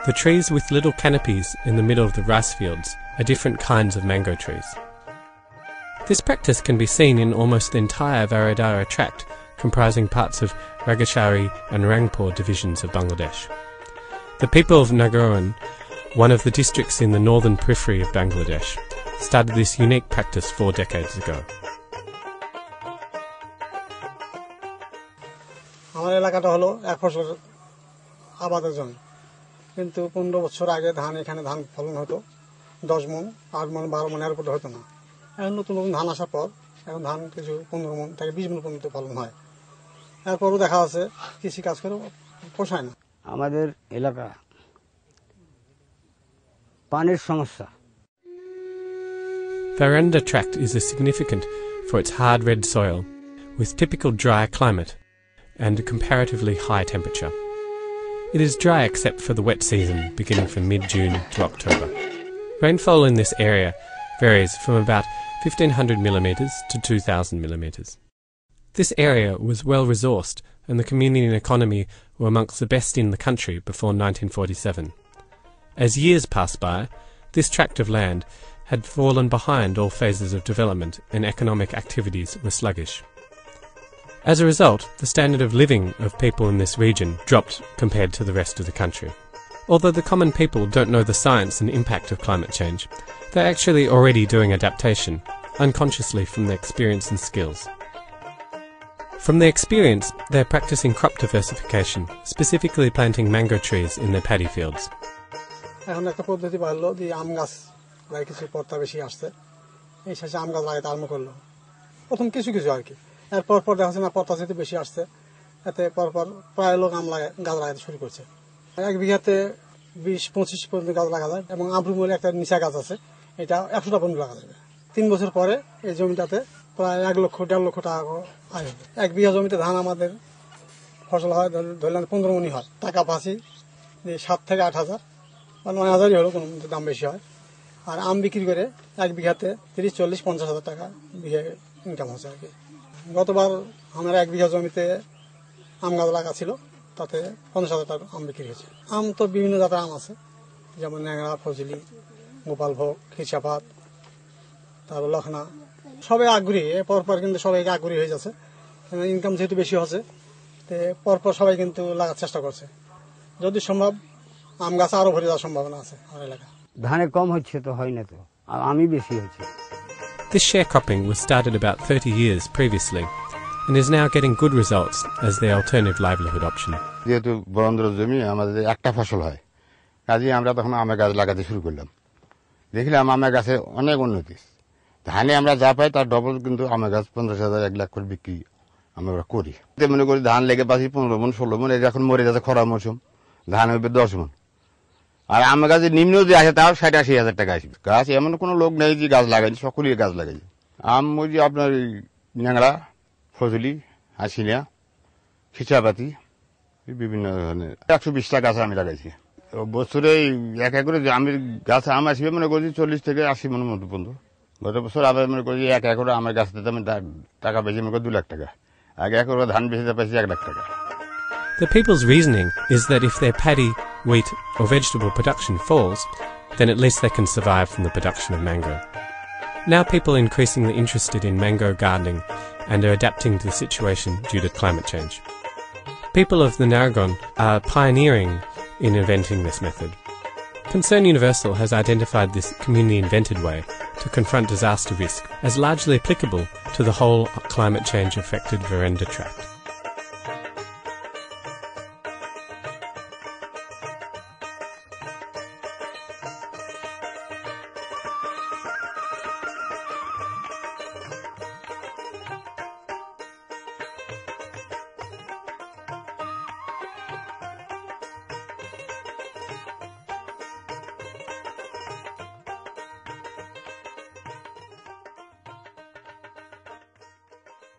The trees with little canopies in the middle of the rice fields are different kinds of mango trees. This practice can be seen in almost the entire Varadara tract, comprising parts of Ragachari and Rangpur divisions of Bangladesh. The people of Nagaon, one of the districts in the northern periphery of Bangladesh, started this unique practice 4 decades ago. আমার এলাকাটা হলো এক ফসল আবাদের জমি, কিন্তু 15 বছর আগে এখানে ধান ফলন হতো 10 মণ, 8 মণ, 12 মণ এর উপরে হতো না। এখন নতুন ধান আসার পর এখন ধান কিছু 15 মণ থেকে 20 মণ পর্যন্ত ফলন হয়। এরপরও দেখা আছে কৃষি কাজ করে পোষায় না। আমাদের এলাকা পানির সমস্যা। Varanda tract is significant for its hard red soil, with typical dry climate and a comparatively high temperature. It is dry except for the wet season, beginning from mid-June to October. Rainfall in this area varies from about 1,500 millimetres to 2,000 millimetres. This area was well resourced, and the community and economy were amongst the best in the country before 1947. As years passed by, this tract of land had fallen behind all phases of development and economic activities were sluggish. As a result, the standard of living of people in this region dropped compared to the rest of the country. Although the common people don't know the science and impact of climate change, they're actually already doing adaptation, unconsciously from their experience and skills. From their experience, they're practicing crop diversification, specifically planting mango trees in their paddy fields. এখন একটা পদ্ধতি বাড়লো যে আম গাছ লাগাই কিছু পর্তা বেশি আসছে, এই শেষে আম গাছ লাগাইতে আরম্ভ করলো। প্রথম কিছু আর কি, এরপর দেখা যাচ্ছে না পর্তা যেতে বেশি আসছে, এতে পরপর প্রায় লোক গাছ লাগাতে শুরু করছে। 1 বিঘাতে 20-25 পর্যন্ত গাছ লাগা যায়, এবং আমরুমুল একটা নিচা গাছ আছে, এটা 100টা পর্যন্ত লাগা যাবে। 3 বছর পরে এই জমিটাতে প্রায় 1 লক্ষ 1.5 লক্ষ টাকা আয় হবে। 1 বিঘা জমিতে ধান আমাদের ফসল হয় ধরলাম 15 মণই হয়, টাকা পাচ্ছি 7 থেকে 8 হাজার বা 9 হাজারই হলো, কোনো দাম বেশি হয়। আর আম বিক্রি করে 1 বিঘাতে 30-40-50 হাজার টাকা বিঘে ইনকাম হচ্ছে আর কি। গতবার আমার 1 বিঘা জমিতে আম গাছ লাগা ছিল, তাতে 50 হাজার টাকা আম বিক্রি হয়েছে। আম তো বিভিন্ন জাতের আম আছে, যেমন ন্যাংরা, ফজলি, গোপালভোগ, খিরসাপাত, তারপর লখনা, সবাই আগ্রহী। পরপর কিন্তু সবাই আগ্রহী হয়ে যাচ্ছে, ইনকাম যেহেতু বেশি হচ্ছে, তো পরপর সবাই কিন্তু লাগার চেষ্টা করছে। যদি সম্ভব আম গাছ আরো ভরে যাওয়ার সম্ভাবনা আছে আমার এলাকা। ধানে কম হচ্ছে তো হয় না, তো আমি বেশি হচ্ছে। This sharecropping was started about 30 years previously and is now getting good results as the alternative livelihood option. যেহেতু বরেন্দ্র জমি আমাদের একটা ফসল হয়, কাজে আমরা তখন আমের গাছ লাগাতে শুরু করলাম। দেখলাম আমের গাছে অনেক উন্নতি। ধানে আমরা যা পাই তার ডবল কিন্তু আমের গাছ 50,000 1 লাখ করে বিক্রি আমরা করি। মনে করি ধান লেগে পাচ্ছি 15 মণ 16 মণ, এটা এখন মরে যাচ্ছে খরা মৌসুম, ধান হবে 10 মণ। আর আমের গাছে নিম্ন যে আসে তাও 60-80 হাজার টাকা আসবে। গাছ এমন কোনো লোক নেই যে গাছ লাগাইনি, সকলেই গাছ লাগাইছে। আম ওই যে আপনার ন্যাংরা, ফজলি, হাসিনা, খিচাপাতি, বিভিন্ন ধরনের 120টা গাছ আমি লাগাইছি। বছরে 1 একরে আমের গাছ আম আসবে মনে করছি 40 থেকে 80 মণ মতো পর্যন্ত। গত বছর আবার মনে করছি 1 একরে আমের গাছ দিতে আমি টাকা বেশি মনে করি 2 লাখ টাকা, আগে একরে ধান বেশিতে পাইছি 1 লাখ টাকা। The people's reasoning is that if their paddy, wheat or vegetable production falls, then at least they can survive from the production of mango. Now people are increasingly interested in mango gardening and are adapting to the situation due to climate change. People of the Naragon are pioneering in inventing this method. Concern Universal has identified this community-invented way to confront disaster risk as largely applicable to the whole climate change-affected Varanda tract.